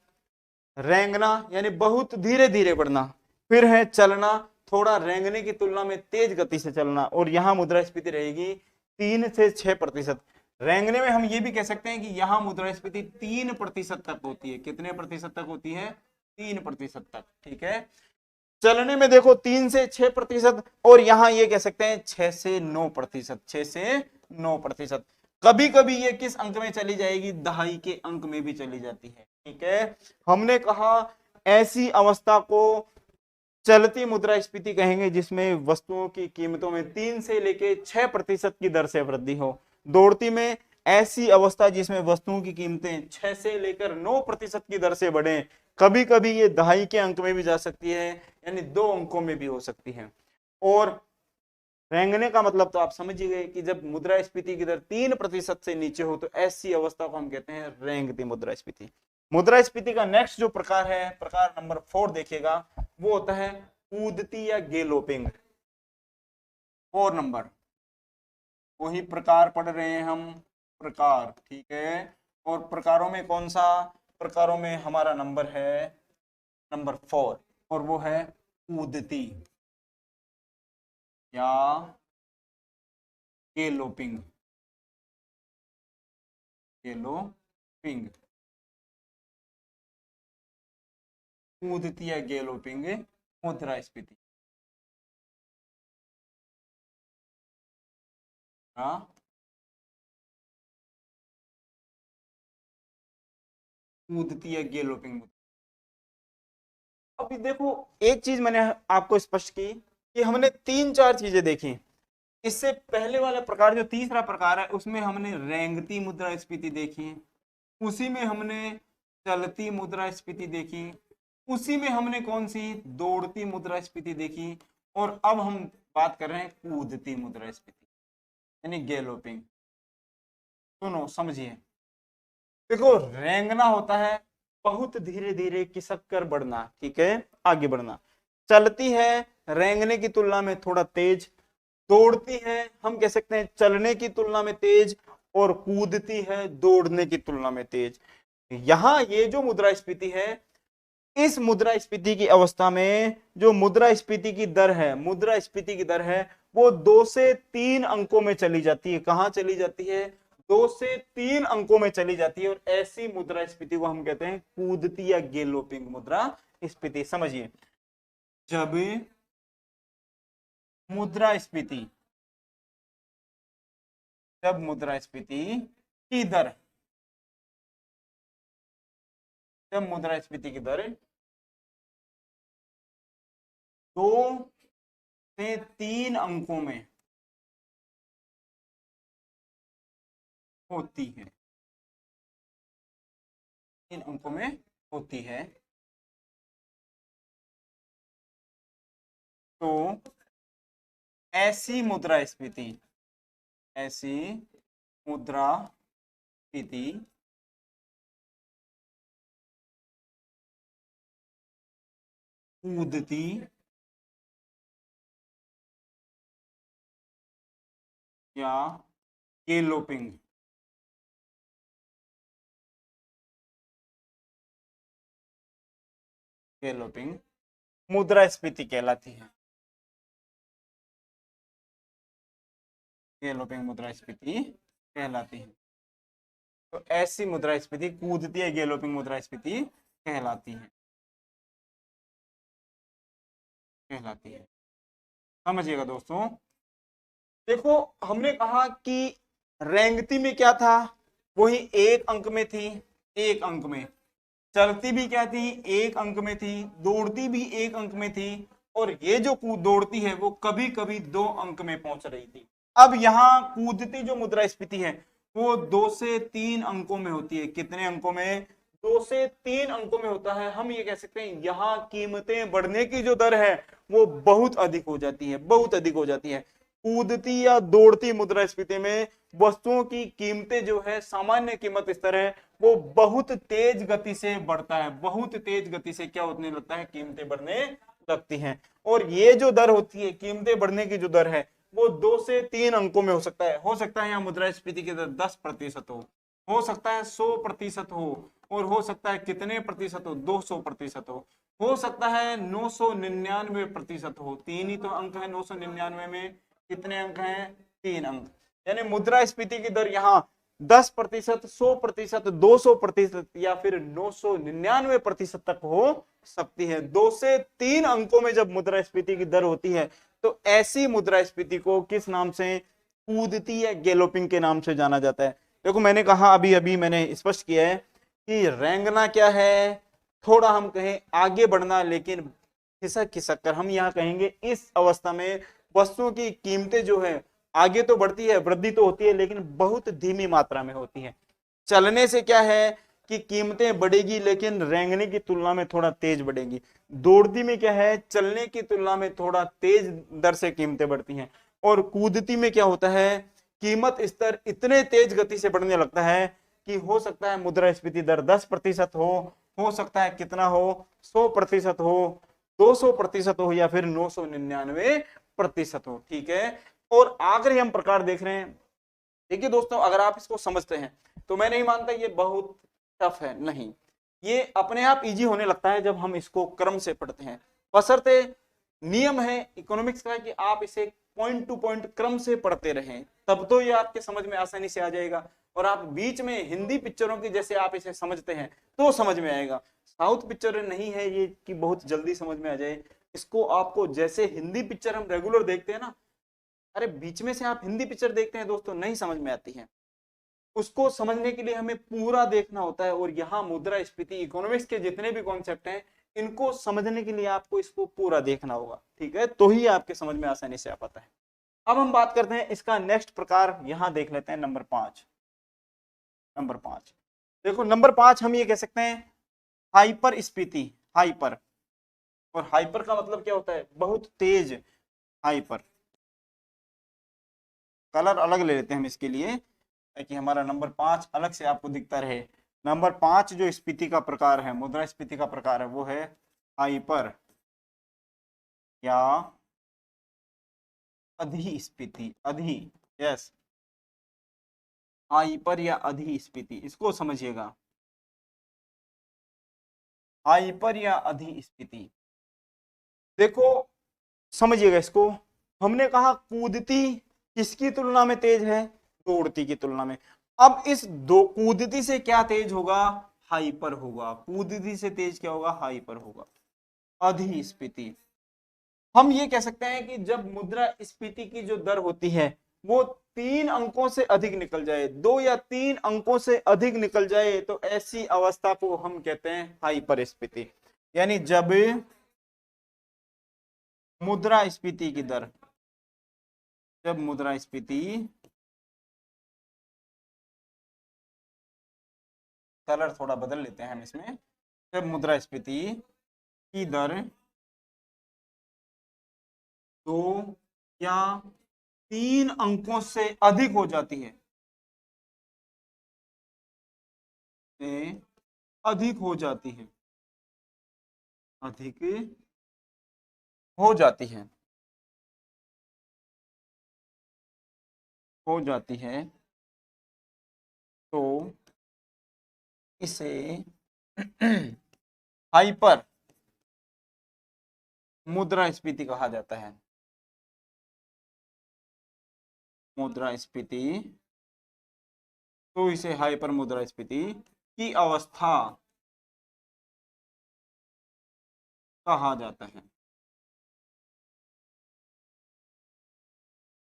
रेंगना यानी बहुत धीरे धीरे बढ़ना, फिर है चलना, थोड़ा रेंगने की तुलना में तेज गति से चलना, और यहाँ मुद्रास्फीति रहेगी 3 से 6%। रेंगने में हम ये भी कह सकते हैं कि यहाँ मुद्रास्फीति 3% तक होती है, कितने प्रतिशत तक होती है, 3% तक। ठीक है, चलने में देखो 3 से 6%, और यहां ये कह सकते हैं 6 से 9%, 6 से 9%। कभी कभी ये किस अंक में चली जाएगी, दहाई के अंक में भी चली जाती है। ठीक है, हमने कहा ऐसी अवस्था को चलती मुद्रास्फीति कहेंगे जिसमें वस्तुओं की कीमतों में 3 से लेके 6% की दर से वृद्धि हो। दौड़ती में ऐसी अवस्था जिसमें वस्तुओं की कीमतें 6 से लेकर 9% की दर से बढ़े, कभी कभी ये दहाई के अंक में भी जा सकती है, यानी 2 अंकों में भी हो सकती है। और रेंगने का मतलब तो आप समझ ही गए कि जब मुद्रास्फीति की दर 3% से नीचे हो, तो ऐसी अवस्था को हम कहते हैं रेंगती मुद्रास्फीति। मुद्रास्फीति का नेक्स्ट जो प्रकार है, प्रकार नंबर 4 देखिएगा, वो होता है कूदती या गैलोपिंग। 4 नंबर, वही प्रकार पढ़ रहे हैं हम, प्रकार। ठीक है, और प्रकारों में कौन सा, प्रकारों में हमारा नंबर है नंबर 4, और वो है कूदती या गैलोपिंग, गैलोपिंग, कूदती या गैलोपिंग मुद्रास्फीति। हाँ, कूदती है गैलोपिंग मुद्रा। अभी देखो, एक चीज मैंने आपको स्पष्ट की कि हमने 3-4 चीजें देखी। इससे पहले वाला प्रकार जो तीसरा प्रकार है उसमें हमने रेंगती मुद्रास्फीति देखी, उसी में हमने चलती मुद्रास्फीति देखी, उसी में हमने कौन सी दौड़ती मुद्रास्फीति देखी, और अब हम बात कर रहे हैं कूदती मुद्रास्फीति यानी गैलोपिंग। सुनो समझिए, देखो रेंगना होता है बहुत धीरे धीरे खिसक कर बढ़ना, ठीक है, आगे बढ़ना। चलती है रेंगने की तुलना में थोड़ा तेज, दौड़ती है हम कह सकते हैं चलने की तुलना में तेज, और कूदती है दौड़ने की तुलना में तेज। यहां ये जो मुद्रास्फीति है, इस मुद्रास्फीति की अवस्था में जो मुद्रास्फीति की दर है, मुद्रास्फीति की दर है वो 2 से 3 अंकों में चली जाती है। कहां चली जाती है? 2 से 3 अंकों में चली जाती है, और ऐसी मुद्रास्फीति को हम कहते हैं कूदती या गैलोपिंग मुद्रास्फीति। समझिए, जब मुद्रास्फीति की दर, जब मुद्रास्फीति की दर 2 से 3 अंकों में होती है, 3 अंकों में होती है, तो ऐसी मुद्रास्फीति कूदती या गैलोपिंग मुद्रास्फीति कहलाती है। गैलोपिंग मुद्रास्फीति कहलाती है। तो ऐसी मुद्रास्फीति कूदती है गैलोपिंग मुद्रास्फीति कहलाती है। समझिएगा दोस्तों, देखो हमने कहा कि रेंगती में क्या था, वही 1 अंक में थी, 1 अंक में। चलती भी क्या थी, 1 अंक में थी। दौड़ती भी 1 अंक में थी, और ये जो दौड़ती है वो कभी कभी 2 अंक में पहुंच रही थी। अब यहाँ कूदती जो मुद्रास्फीति है वो 2 से 3 अंकों में होती है। कितने अंकों में? 2 से 3 अंकों में होता है। हम ये कह सकते हैं यहाँ कीमतें बढ़ने की जो दर है वो बहुत अधिक हो जाती है, बहुत अधिक हो जाती है। कूदती या दौड़ती मुद्रास्फीति में वस्तुओं की कीमतें जो है, सामान्य कीमत स्तर है, वो बहुत तेज गति से बढ़ता है, बहुत तेज गति से क्या होने लगता है, कीमतें बढ़ने लगती हैं। और ये जो दर होती है, कीमतें बढ़ने की जो दर है, वो 2 से 3 अंकों में हो सकता है। हो सकता है यहाँ मुद्रास्फीति की दर 10% हो सकता है 100% और हो सकता है कितने प्रतिशत हो, 200% हो सकता है 999% हो। 3 ही तो अंक है 999 में, कितने अंक हैं, 3 अंक। यानी मुद्रास्फीति की दर यहाँ 10%, 100%, 200% या फिर 999% तक हो सकती है। 2 से 3 अंकों में जब मुद्रास्फीति की दर होती है तो ऐसी मुद्रास्फीति को किस नाम से, कूदती या गैलोपिंग के नाम से जाना जाता है। देखो मैंने कहा, अभी अभी मैंने स्पष्ट किया है कि रेंगना क्या है, थोड़ा हम कहें आगे बढ़ना, लेकिन खिसक खिसक कर। हम यहाँ कहेंगे इस अवस्था में वस्तुओं की कीमतें जो है आगे तो बढ़ती है, वृद्धि तो होती है, लेकिन बहुत धीमी मात्रा में होती है। चलने से क्या है कि कीमतें बढ़ेगी, लेकिन रेंगने की तुलना में थोड़ा तेज बढ़ेगी। दौड़ती में क्या है, चलने की तुलना में थोड़ा तेज दर से कीमतें बढ़ती हैं। और कूदती में क्या होता है, कीमत स्तर इतने तेज गति से बढ़ने लगता है कि हो सकता है मुद्रास्फीति दर 10% हो सकता है कितना हो, 100% हो, 200% हो, या फिर 999% हो। ठीक है, और आखिरी हम प्रकार देख रहे हैं। देखिए दोस्तों, अगर आप इसको समझते हैं तो मैं नहीं मानता ये बहुत टफ है, नहीं, ये अपने आप इजी होने लगता है जब हम इसको क्रम से पढ़ते हैं। बशर्ते नियम है इकोनॉमिक्स का कि आप इसे पॉइंट टू पॉइंट क्रम से पढ़ते रहें, तब तो ये आपके समझ में आसानी से आ जाएगा। और आप बीच में हिंदी पिक्चरों की जैसे आप इसे समझते हैं तो समझ में आएगा। साउथ पिक्चर नहीं है ये कि बहुत जल्दी समझ में आ जाए। इसको आपको जैसे हिंदी पिक्चर हम रेगुलर देखते हैं ना, अरे बीच में से आप हिंदी पिक्चर देखते हैं दोस्तों, नहीं समझ में आती है। उसको समझने के लिए हमें पूरा देखना होता है। और यहाँ मुद्रास्फीति इकोनॉमिक्स के जितने भी कॉन्सेप्ट हैं इनको समझने के लिए आपको इसको पूरा देखना होगा, ठीक है, तो ही आपके समझ में आसानी से आ पाता है। अब हम बात करते हैं इसका नेक्स्ट प्रकार, यहां देख लेते हैं नंबर 5। नंबर 5 देखो, नंबर 5 हम ये कह सकते हैं हाइपर स्फीति। हाइपर, और हाइपर का मतलब क्या होता है, बहुत तेज। हाइपर, कलर अलग ले लेते हैं हम इसके लिए ताकि हमारा नंबर 5 अलग से आपको दिखता रहे। नंबर 5 जो स्फीति का प्रकार है, मुद्रास्फीति का प्रकार है, वो है हाइपर या अधिस्फीति। अधि, यस, हाइपर या अधिस्फीति, इसको समझिएगा। हाइपर या अधिस्फीति, देखो समझिएगा इसको। हमने कहा कूदती किसकी तुलना में तेज है, दौड़ती की तुलना में। अब इस दो कूदती से क्या तेज होगा, हाइपर होगा। कूदती से तेज क्या होगा, हाइपर होगा। अधिस्फीति, हम ये कह सकते हैं कि जब मुद्रास्फीति की जो दर होती है वो 3 अंकों से अधिक निकल जाए, 2 या 3 अंकों से अधिक निकल जाए, तो ऐसी अवस्था को हम कहते हैं हाइपरस्फीति। यानी जब मुद्रास्फीति की दर, जब मुद्रास्फीति, कलर थोड़ा बदल लेते हैं हम इसमें, जब मुद्रास्फीति की दर 2 या 3 अंकों से अधिक हो जाती है, से अधिक हो जाती है, अधिक हो जाती है, हो जाती है, तो इसे हाइपर मुद्रास्फीति कहा जाता है। मुद्रास्फीति, तो इसे हाइपर मुद्रास्फीति की अवस्था कहा जाता है,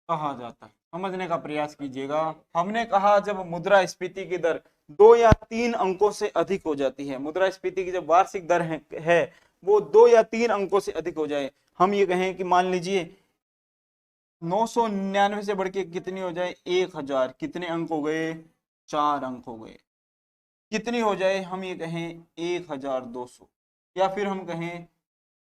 कहा जाता है। समझने का प्रयास कीजिएगा। हमने कहा जब मुद्रास्फीति की दर 2 या 3 अंकों से अधिक हो जाती है, मुद्रास्फीति की जब वार्षिक दर है वो 2 या 3 अंकों से अधिक हो जाए, हम ये कहें कि मान लीजिए 999 से बढ़ के कितनी हो जाए, 1000, कितने अंक हो गए, 4 अंक हो गए, कितनी हो जाए, हम ये कहें 1200, या फिर हम कहें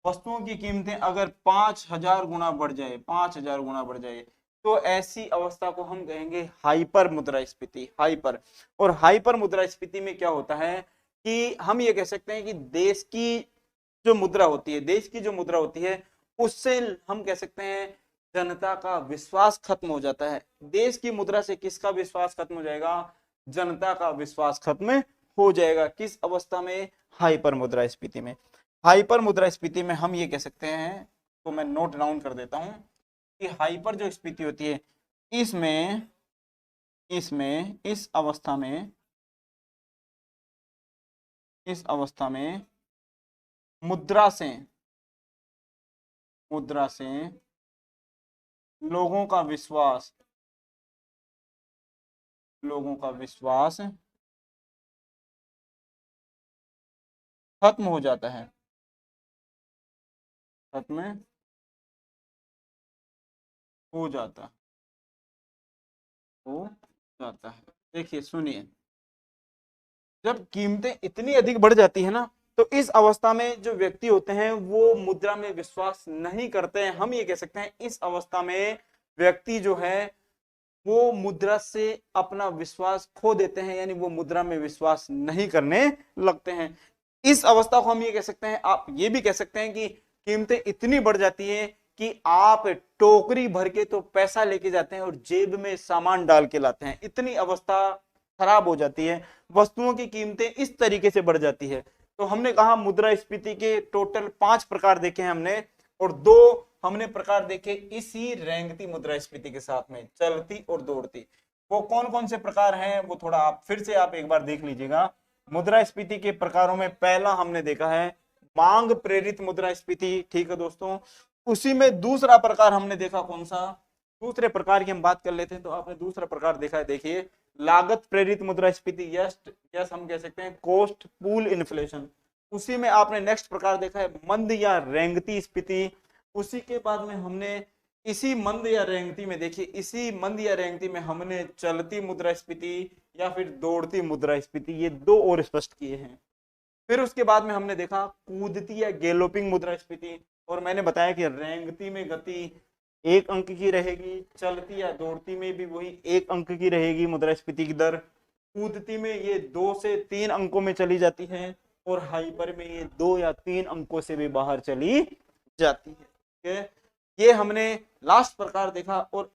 वस्तुओं की कीमतें अगर 5000 गुना बढ़ जाए, 5000 गुना बढ़ जाए, तो ऐसी अवस्था को हम कहेंगे हाइपर मुद्रास्फीति। हाइपर, और हाइपर मुद्रास्फीति में क्या होता है कि हम ये कह सकते हैं कि देश की जो मुद्रा होती है, देश की जो मुद्रा होती है उससे हम कह सकते हैं जनता का विश्वास खत्म हो जाता है। देश की मुद्रा से किसका विश्वास खत्म हो जाएगा, जनता का विश्वास खत्म हो जाएगा। किस अवस्था में, हाइपर मुद्रास्फीति में। हाइपर मुद्रास्फीति में हम ये कह सकते हैं, तो मैं नोट डाउन कर देता हूं कि हाइपर जो स्फीति होती है इसमें इस अवस्था में, इस अवस्था में मुद्रा से लोगों का विश्वास खत्म हो जाता है, खत्म हो जाता है। देखिए सुनिए, जब कीमतें इतनी अधिक बढ़ जाती है ना, तो इस अवस्था में जो व्यक्ति होते हैं वो मुद्रा में विश्वास नहीं करते हैं। हम ये कह सकते हैं इस अवस्था में व्यक्ति जो है वो मुद्रा से अपना विश्वास खो देते हैं, यानी वो मुद्रा में विश्वास नहीं करने लगते हैं। इस अवस्था को हम ये कह सकते हैं, आप ये भी कह सकते हैं कि कीमतें इतनी बढ़ जाती हैं कि आप टोकरी भर के तो पैसा लेके जाते हैं और जेब में सामान डाल के लाते हैं। इतनी अवस्था खराब हो जाती है, वस्तुओं की कीमतें इस तरीके से बढ़ जाती है। तो हमने कहा मुद्रास्फीति के टोटल 5 प्रकार देखे हैं हमने, और 2 हमने प्रकार देखे इसी रेंगती मुद्रास्फीति के साथ में, चलती और दौड़ती। वो कौन कौन से प्रकार हैं वो थोड़ा आप फिर से आप एक बार देख लीजिएगा। मुद्रास्फीति के प्रकारों में पहला हमने देखा है मांग प्रेरित मुद्रास्फीति, ठीक है दोस्तों। उसी में दूसरा प्रकार हमने देखा कौन सा, दूसरे प्रकार की हम बात कर लेते हैं, तो आपने दूसरा प्रकार देखा है, देखिए लागत प्रेरित मुद्रास्फीति, यस यस हम कह सकते हैं कॉस्ट पूल इन्फ्लेशन। उसी में आपने नेक्स्ट प्रकार देखा है मंद या रेंगती स्फीति। उसी के बाद में हमने इसी मंद या रेंगती में, देखिए इसी मंद या रेंगती में हमने चलती मुद्रास्फीति या फिर दौड़ती मुद्रास्फीति, ये दो और स्पष्ट किए हैं। फिर उसके बाद में हमने देखा कूदती या गैलोपिंग मुद्रास्फीति, और मैंने बताया कि रेंगती में गति 1 अंक की रहेगी, चलती या दौड़ती में भी वही 1 अंक की रहेगी मुद्रास्फीति की दर, कूदती में ये 2 से 3 अंकों में चली जाती है, और हाइपर में ये 2 या 3 अंकों से भी बाहर चली जाती है। ठीक है, ये हमने लास्ट प्रकार देखा। और